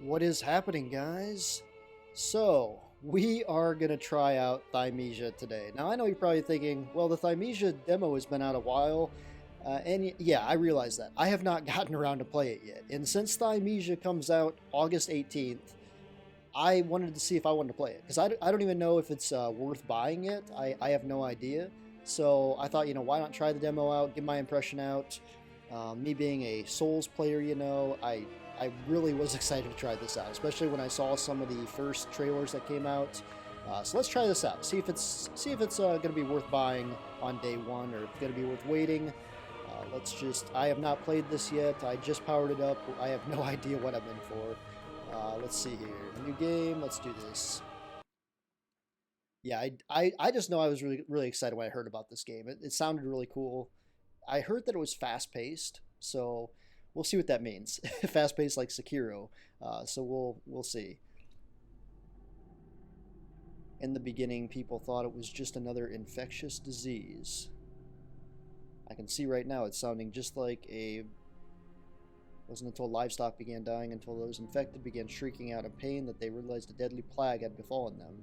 What is happening, guys? So, we are going to try out Thymesia today. Now, I know you're probably thinking, well, the Thymesia demo has been out a while. Yeah, I realize that. I have not gotten around to play it yet. And since Thymesia comes out August 18th, I wanted to see if I wanted to play it. Because I don't even know if it's worth buying it. I have no idea. So I thought, why not try the demo out, get my impression out. Me being a Souls player, I really was excited to try this out, especially when I saw some of the first trailers that came out. So let's try this out. See if it's going to be worth buying on day one, or if it's going to be worth waiting. I have not played this yet. I just powered it up. I have no idea what I'm in for. Let's see here. New game. Let's do this. Yeah, I just know I was really, really excited when I heard about this game. It sounded really cool. I heard that it was fast-paced, so we'll see what that means. Fast-paced like Sekiro, so we'll see. In the beginning, people thought it was just another infectious disease. I can see right now it's sounding just like a... Wasn't until livestock began dying until those infected began shrieking out in pain that they realized a deadly plague had befallen them.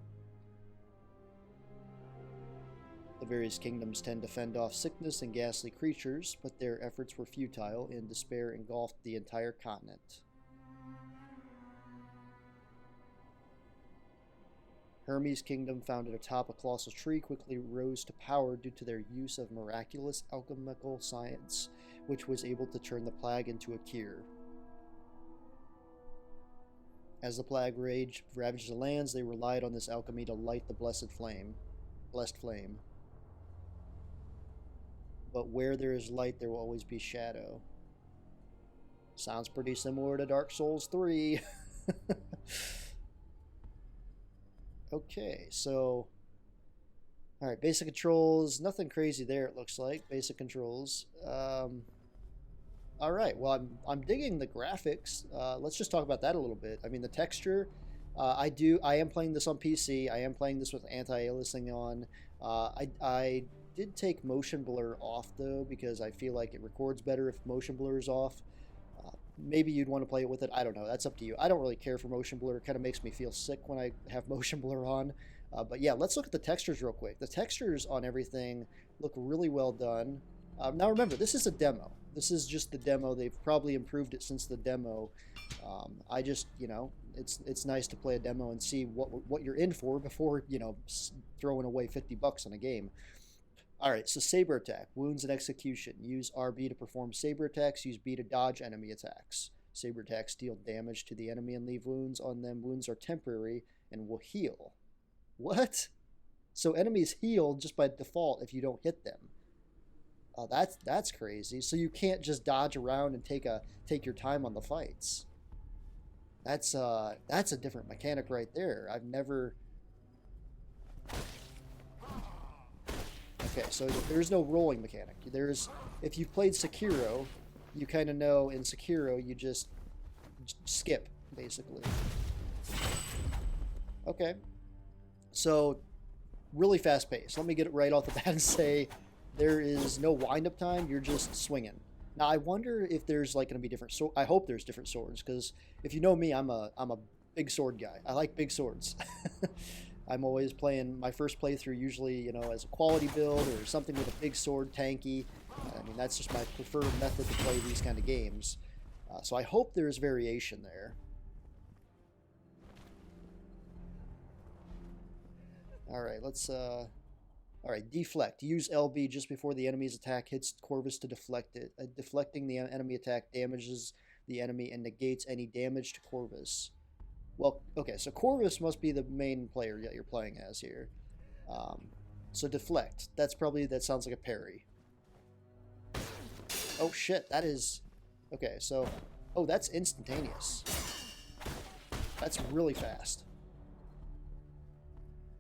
The various kingdoms tend to fend off sickness and ghastly creatures, but their efforts were futile, and despair engulfed the entire continent. Hermes' kingdom, founded atop a colossal tree, quickly rose to power due to their use of miraculous alchemical science, which was able to turn the plague into a cure. As the plague ravaged the lands, they relied on this alchemy to light the blessed flame. But where there is light, there will always be shadow. Sounds pretty similar to Dark Souls 3. Okay, so... Alright, basic controls. Nothing crazy there, it looks like. Basic controls. Alright, well, I'm digging the graphics. Let's just talk about that a little bit. I mean, the texture... I am playing this on PC. I am playing this with anti-aliasing on. I did take motion blur off though, because I feel like it records better if motion blur is off. Maybe you'd want to play it with it. I don't know. That's up to you. I don't really care for motion blur. It kind of makes me feel sick when I have motion blur on. But yeah, let's look at the textures real quick. The textures on everything look really well done. Now remember, this is a demo. This is just the demo. They've probably improved it since the demo. I just, it's nice to play a demo and see what you're in for before, throwing away $50 on a game. All right, so saber attack, wounds and execution. Use RB to perform saber attacks. Use B to dodge enemy attacks. Saber attacks deal damage to the enemy and leave wounds on them. Wounds are temporary and will heal. What? So enemies heal just by default if you don't hit them. That's crazy. So you can't just dodge around and take your time on the fights. That's a different mechanic right there. I've never. Okay, so there's no rolling mechanic. If you've played Sekiro, you kind of know in Sekiro you just skip basically. Okay, so really fast paced. Let me get it right off the bat and say there is no wind up time. You're just swinging. Now I wonder if there's like going to be different. So I hope there's different swords, because if you know me, I'm a big sword guy. I like big swords. I'm always playing my first playthrough usually, as a quality build or something with a big sword, tanky. I mean, that's just my preferred method to play these kind of games. So I hope there's variation there. All right, let's. All right, deflect. Use LB just before the enemy's attack hits Corvus to deflect it. Deflecting the enemy attack damages the enemy and negates any damage to Corvus. Well, okay, so Corvus must be the main player that you're playing as here. So deflect. That sounds like a parry. Oh shit, that is... Okay, so... Oh, that's instantaneous. That's really fast.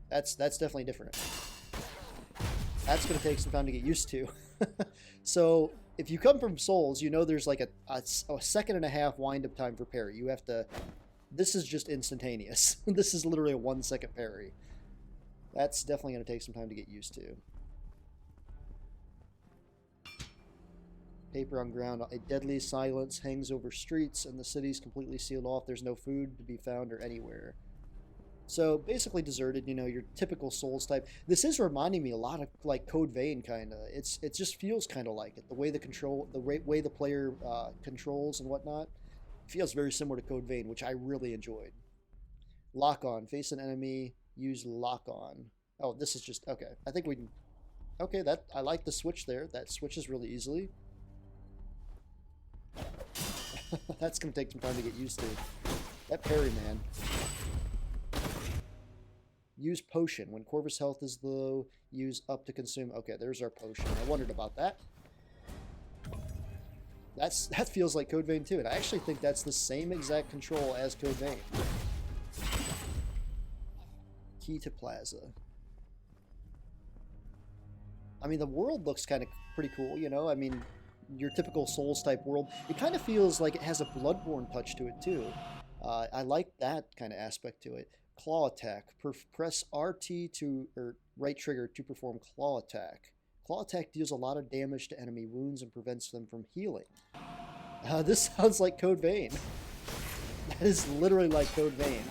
That's definitely different. That's going to take some time to get used to. So, if you come from Souls, there's like a second and a half wind-up time for parry. You have to... This is just instantaneous. This is literally a 1 second parry. That's definitely going to take some time to get used to. Paper on ground. A deadly silence hangs over streets, and the city's completely sealed off. There's no food to be found or anywhere. So basically deserted, you know, your typical Souls type. This is reminding me a lot of like Code Vein, kind of. It just feels kind of like it. The way way the player controls and whatnot feels very similar to Code Vein, which I really enjoyed. Lock on, face an enemy, use lock on. Oh, this is just okay. I think we can. Okay, that I like the switch there. That switches really easily. That's gonna take some time to get used to. That parry, man. Use potion. When Corvus health is low, use up to consume. Okay, there's our potion. I wondered about that. That feels like Code Vein too, and I actually think that's the same exact control as Code Vein. Key to Plaza. I mean, the world looks kind of pretty cool, you know? I mean, your typical Souls type world. It kind of feels like it has a Bloodborne touch to it too. I like that kind of aspect to it. Claw attack. Press RT or right trigger to perform claw attack. Claw attack deals a lot of damage to enemy wounds and prevents them from healing. This sounds like Code Vein. That is literally like Code Vein.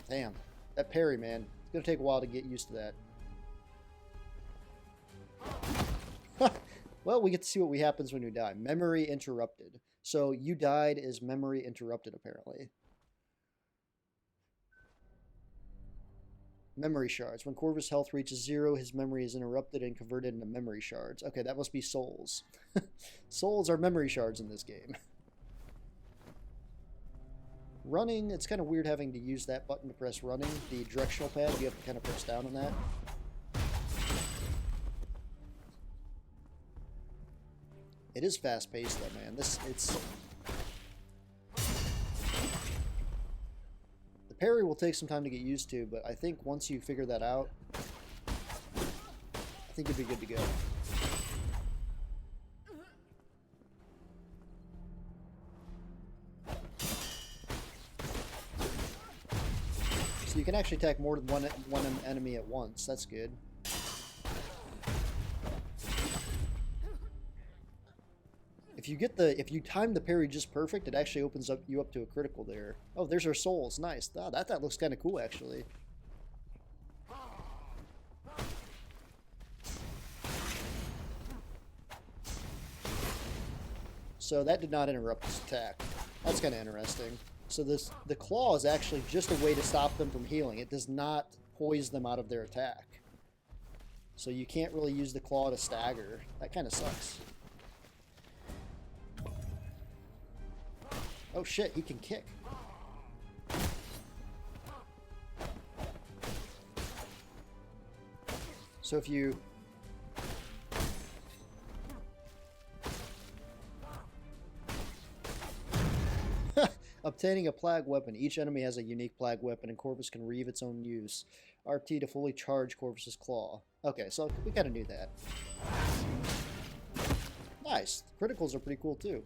Damn. That parry, man. It's going to take a while to get used to that. Well, we get to see what happens when you die. Memory interrupted. So you died is memory interrupted, apparently. Memory shards. When Corvus' health reaches 0, his memory is interrupted and converted into memory shards. Okay, that must be souls. Souls are memory shards in this game. Running, it's kind of weird having to use that button to press running. The directional pad, you have to kind of press down on that. It is fast-paced though, man. The parry will take some time to get used to, but I think once you figure that out, I think you'll be good to go. So you can actually attack more than one enemy at once. That's good. If you time the parry just perfect, it actually opens you up to a critical there. Oh, there's our souls. Nice. Oh, that looks kind of cool, actually. So that did not interrupt this attack. That's kind of interesting. So the claw is actually just a way to stop them from healing. It does not poise them out of their attack. So you can't really use the claw to stagger. That kind of sucks. Oh shit, he can kick. So if you... Obtaining a plague weapon. Each enemy has a unique plague weapon, and Corvus can reave its own use. RT to fully charge Corvus's claw. Okay, so we kind of knew that. Nice. Criticals are pretty cool too.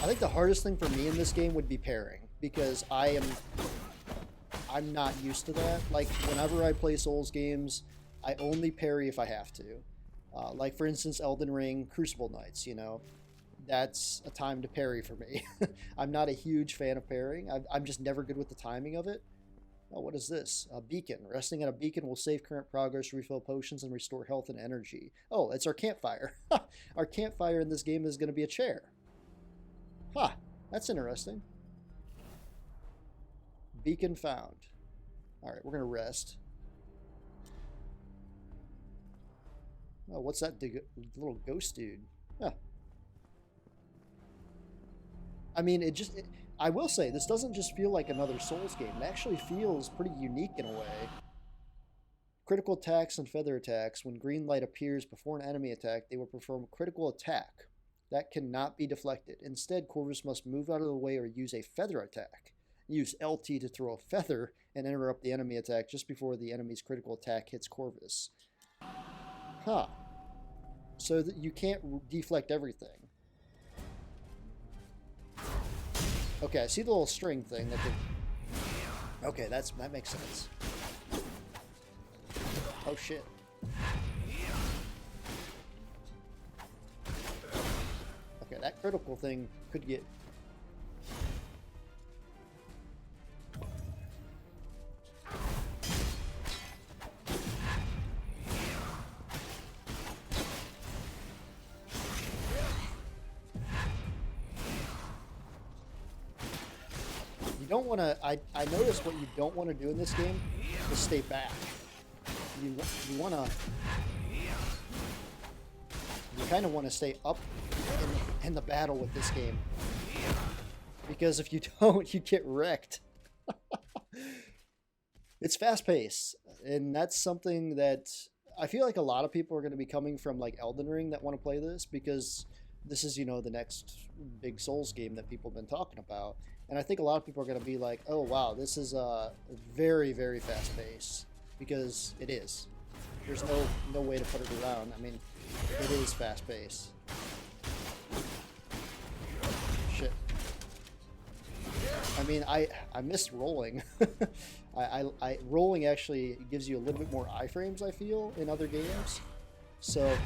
I think the hardest thing for me in this game would be parrying, because I'm not used to that. Like, whenever I play Souls games, I only parry if I have to. Like, for instance, Elden Ring, Crucible Knights, you know. That's a time to parry for me. I'm not a huge fan of parrying. I'm just never good with the timing of it. Oh, what is this? A beacon. Resting at a beacon will save current progress, refill potions, and restore health and energy. Oh, it's our campfire. Our campfire in this game is going to be a chair. Huh, that's interesting. Beacon found. Alright, we're going to rest. Oh, what's that little ghost dude? Huh. I mean, I will say, this doesn't just feel like another Souls game. It actually feels pretty unique in a way. Critical attacks and feather attacks. When green light appears before an enemy attack, they will perform a critical attack. That cannot be deflected. Instead, Corvus must move out of the way or use a feather attack. Use LT to throw a feather and interrupt the enemy attack just before the enemy's critical attack hits Corvus. Huh. So that you can't deflect everything. Okay, I see the little string thing. Okay, that makes sense. Oh shit. Okay, that critical thing could get... You don't want to... I noticed what you don't want to do in this game is stay back. You want to... You kind of want to stay up in the battle with this game. Because if you don't, you get wrecked. It's fast-paced. And that's something that... I feel like a lot of people are going to be coming from like Elden Ring that want to play this. Because this is, you know, the next big Souls game that people have been talking about. And I think a lot of people are going to be like, oh, wow, this is very, very fast-paced. Because it is. There's no way to put it around. I mean, it is fast-paced. Shit. I mean, I missed rolling. Rolling actually gives you a little bit more iframes, I feel, in other games. So...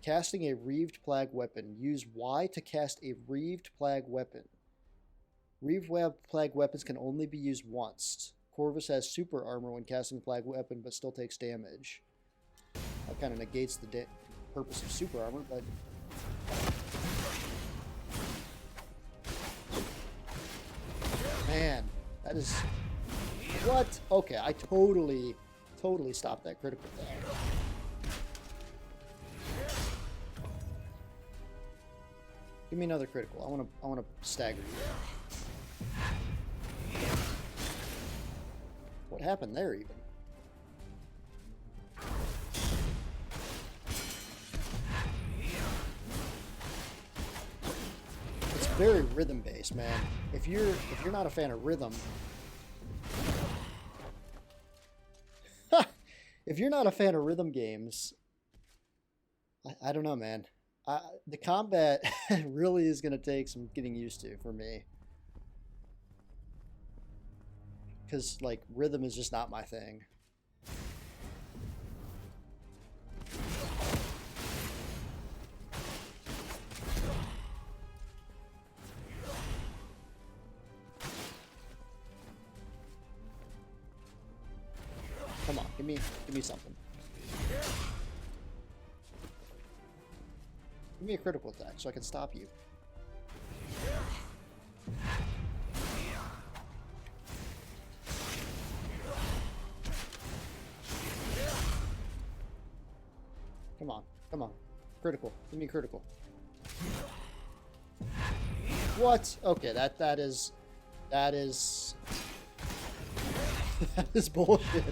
Casting a Reaved Plague Weapon. Use Y to cast a Reaved Plague Weapon. Reaved Plague Weapons can only be used once. Corvus has super armor when casting Plague Weapon, but still takes damage. That kind of negates the purpose of super armor, but... Man, that is... What? Okay, I totally stopped that critical there. Give me another critical. I want to stagger you. What happened there even? It's very rhythm based, man. If you're not a fan of rhythm, if you're not a fan of rhythm games, I don't know, man. The combat really is going to take some getting used to for me. Because, like, rhythm is just not my thing. Come on, give me something. Give me a critical attack so I can stop you. Come on, come on. Critical. Give me a critical. What? Okay, that is that is bullshit.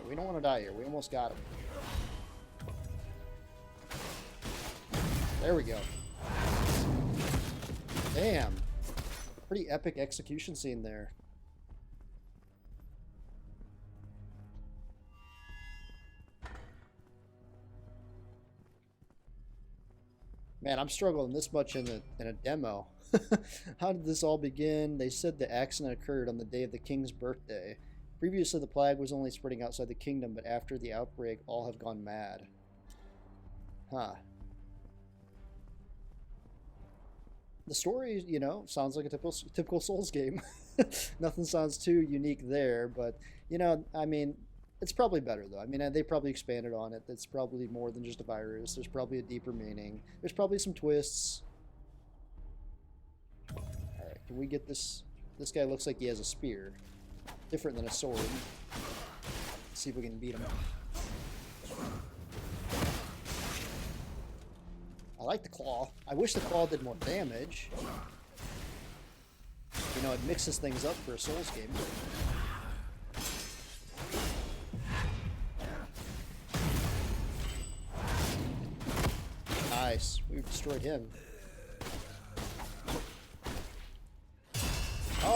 We don't want to die here. We almost got him. There we go. Damn. Pretty epic execution scene there. Man, I'm struggling this much in a demo. How did this all begin? They said the accident occurred on the day of the king's birthday. Previously, the plague was only spreading outside the kingdom, but after the outbreak, all have gone mad. Huh. The story, you know, sounds like a typical Souls game. Nothing sounds too unique there, but, you know, I mean, it's probably better, though. I mean, they probably expanded on it. It's probably more than just a virus. There's probably a deeper meaning. There's probably some twists. Alright, can we get this? This guy looks like he has a spear. Different than a sword. Let's see if we can beat him. I like the claw. I wish the claw did more damage. You know, it mixes things up for a Souls game. Nice. We've destroyed him.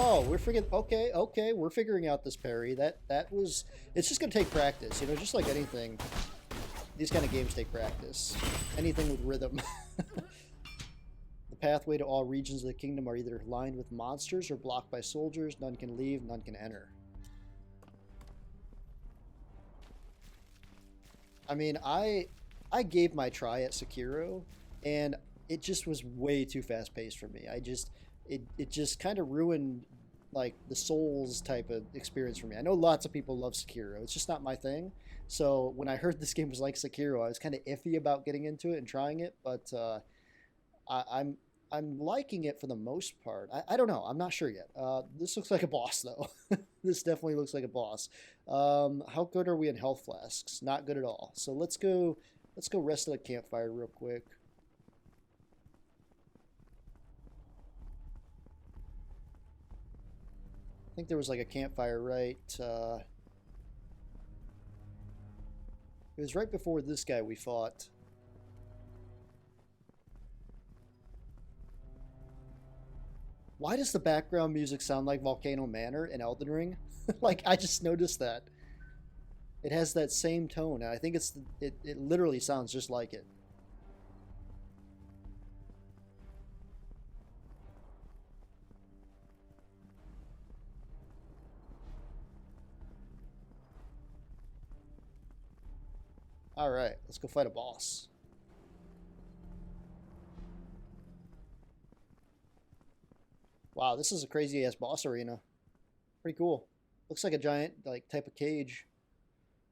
Oh, we're freaking okay. Okay, we're figuring out this parry. That was. It's just gonna take practice, you know, just like anything. These kind of games take practice. Anything with rhythm. The pathway to all regions of the kingdom are either lined with monsters or blocked by soldiers. None can leave. None can enter. I mean, I gave my try at Sekiro, and it just was way too fast paced for me. It just kind of ruined like the Souls type of experience for me. I know lots of people love Sekiro. It's just not my thing. So when I heard this game was like Sekiro, I was kind of iffy about getting into it and trying it. But I'm liking it for the most part. I don't know. I'm not sure yet. This looks like a boss though. This definitely looks like a boss. How good are we in health flasks? Not good at all. So let's go rest at a campfire real quick. I think there was like a campfire right. It was right before this guy we fought. Why does the background music sound like Volcano Manor in Elden Ring? Like, I just noticed that. It has that same tone, and I think it literally sounds just like it. Alright, let's go fight a boss. Wow, this is a crazy-ass boss arena. Pretty cool. Looks like a giant, like, type of cage.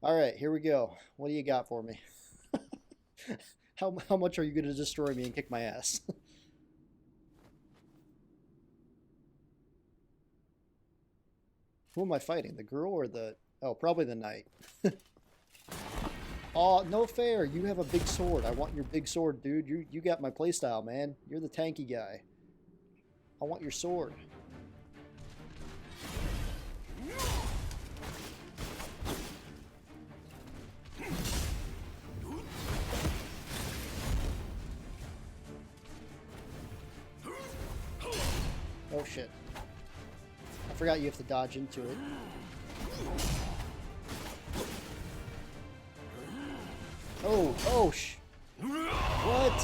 Alright, here we go. What do you got for me? How much are you going to destroy me and kick my ass? Who am I fighting? The girl or the... Oh, probably the knight. Oh, no fair. You have a big sword. I want your big sword, dude. You got my playstyle, man. You're the tanky guy. I want your sword. Oh, shit. I forgot you have to dodge into it. Oh, oh, what?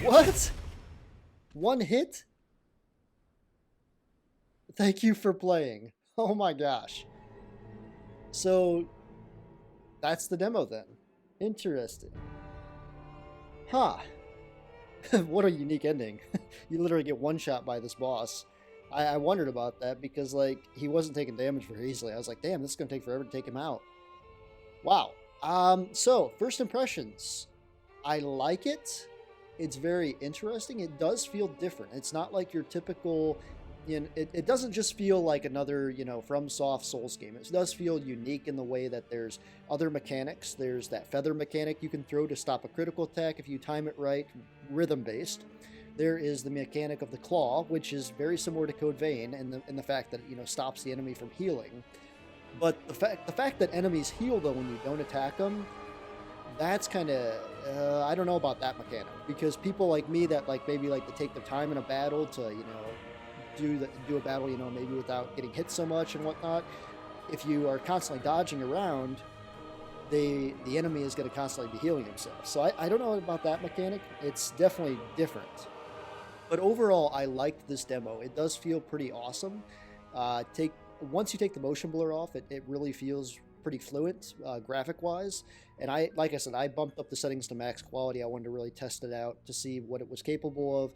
What? One hit? Thank you for playing. Oh my gosh. So, that's the demo then. Interesting. Huh. What a unique ending. You literally get one shot by this boss. I wondered about that because, like, he wasn't taking damage very easily. I was like, damn, this is going to take forever to take him out. Wow. So, first impressions. I like it. It's very interesting. It does feel different. It's not like your typical... You know, it doesn't just feel like another, you know, FromSoft Souls game. It does feel unique in the way that there's other mechanics. There's that feather mechanic you can throw to stop a critical attack if you time it right, rhythm-based. There is the mechanic of the claw, which is very similar to Code Vein in the fact that it, you know, stops the enemy from healing. But the fact that enemies heal, though, when you don't attack them, that's kind of... I don't know about that mechanic. Because people like me that, like, maybe like to take their time in a battle to, you know... do a battle, you know, maybe without getting hit so much and whatnot. If you are constantly dodging around, the enemy is going to constantly be healing himself. So I don't know about that mechanic. It's definitely different. But overall, I liked this demo. It does feel pretty awesome. Once you take the motion blur off, it really feels pretty fluent graphic-wise. And like I said, I bumped up the settings to max quality. I wanted to really test it out to see what it was capable of.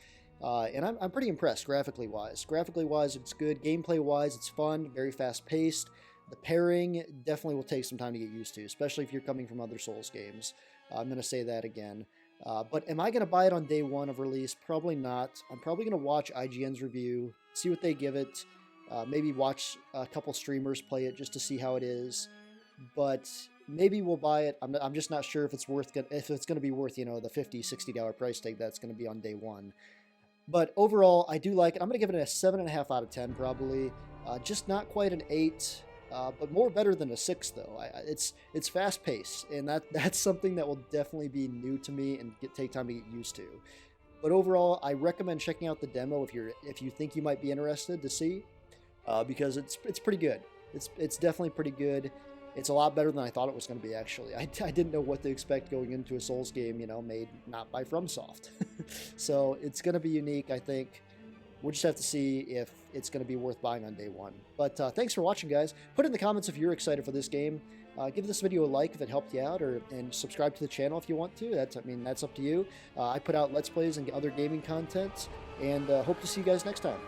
And I'm pretty impressed graphically wise. Graphically wise, it's good. Gameplay wise, it's fun, very fast paced. The pairing definitely will take some time to get used to, especially if you're coming from other Souls games. I'm going to say that again. But am I going to buy it on day one of release? Probably not. I'm probably going to watch IGN's review, see what they give it, maybe watch a couple streamers play it just to see how it is. But maybe we'll buy it. I'm just not sure if it's going to be worth, you know, the $50, $60 price tag that's going to be on day one. But overall, I do like it. I'm going to give it a 7.5 out of 10, probably. Just not quite an 8, but more better than a 6, though. It's fast-paced, and that's something that will definitely be new to me and take time to get used to. But overall, I recommend checking out the demo if you think you might be interested to see, because it's pretty good. It's definitely pretty good. It's a lot better than I thought it was going to be, actually. I didn't know what to expect going into a Souls game, made not by FromSoft. So it's going to be unique, I think. We'll just have to see if it's going to be worth buying on day one. But thanks for watching, guys. Put in the comments if you're excited for this game. Give this video a like if it helped you out, and subscribe to the channel if you want to. That's up to you. I put out Let's Plays and other gaming content, and hope to see you guys next time.